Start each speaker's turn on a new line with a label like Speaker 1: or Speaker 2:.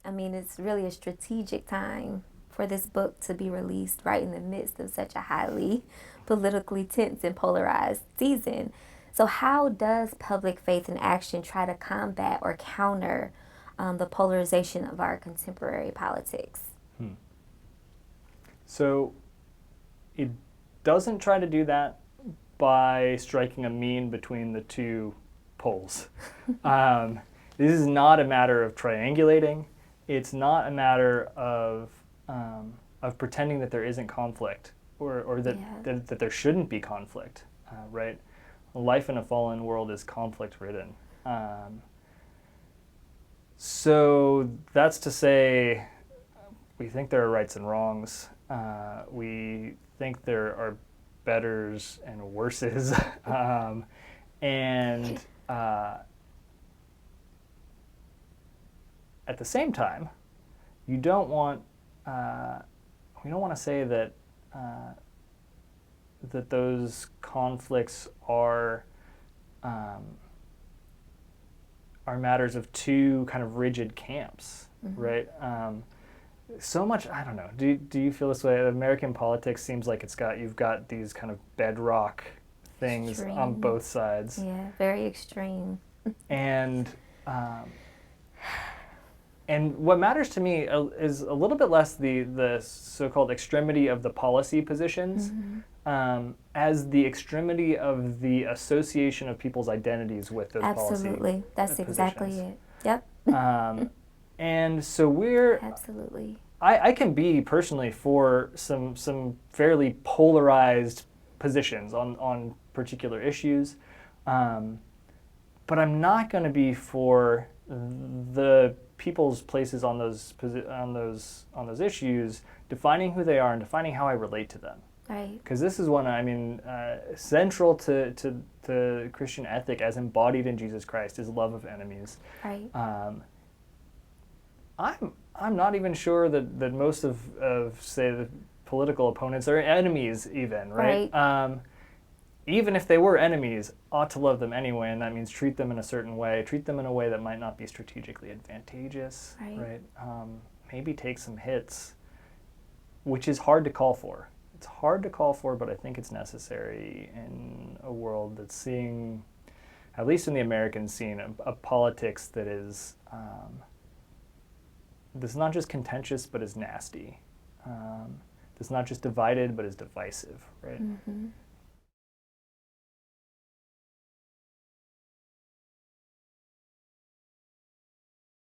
Speaker 1: I mean, it's really a strategic time for this book to be released right in the midst of such a highly politically tense and polarized season. So, how does public faith in action try to combat or counter the polarization of our contemporary politics?
Speaker 2: So it doesn't try to do that by striking a mean between the two poles. This is not a matter of triangulating. It's not a matter of pretending that there isn't conflict or that,
Speaker 1: Yeah.
Speaker 2: that there shouldn't be conflict, right? Life in a fallen world is conflict ridden. So that's to say, we think there are rights and wrongs. We think there are betters and worses. And at the same time, you don't want, we don't want to say that that those conflicts are matters of two kind of rigid camps, right? So much, I don't know. Do you feel this way? American politics seems like you've got these kind of bedrock things on
Speaker 1: Extreme.
Speaker 2: both sides,
Speaker 1: Yeah, very extreme.
Speaker 2: and what matters to me is a little bit less the so-called extremity of the policy positions, as the extremity of the association of people's identities with those
Speaker 1: Absolutely.
Speaker 2: policy
Speaker 1: That's exactly
Speaker 2: positions.
Speaker 1: it. Yep.
Speaker 2: And so we're
Speaker 1: Absolutely.
Speaker 2: I can be personally for some fairly polarized positions on particular issues, but I'm not going to be for the people's places on those issues defining who they are and defining how I relate to them.
Speaker 1: Right.
Speaker 2: Because this is one, I mean, central to Christian ethic as embodied in Jesus Christ is love of enemies.
Speaker 1: Right.
Speaker 2: I'm not even sure that most of say the political opponents are enemies even, right? Even if they were enemies, ought to love them anyway, and that means treat them in a certain way, treat them in a way that might not be strategically advantageous, right? Maybe take some hits, which is hard to call for. It's hard to call for, but I think it's necessary in a world that's seeing, at least in the American scene, a politics that is that's not just contentious, but is nasty. That's not just divided, but is divisive, right?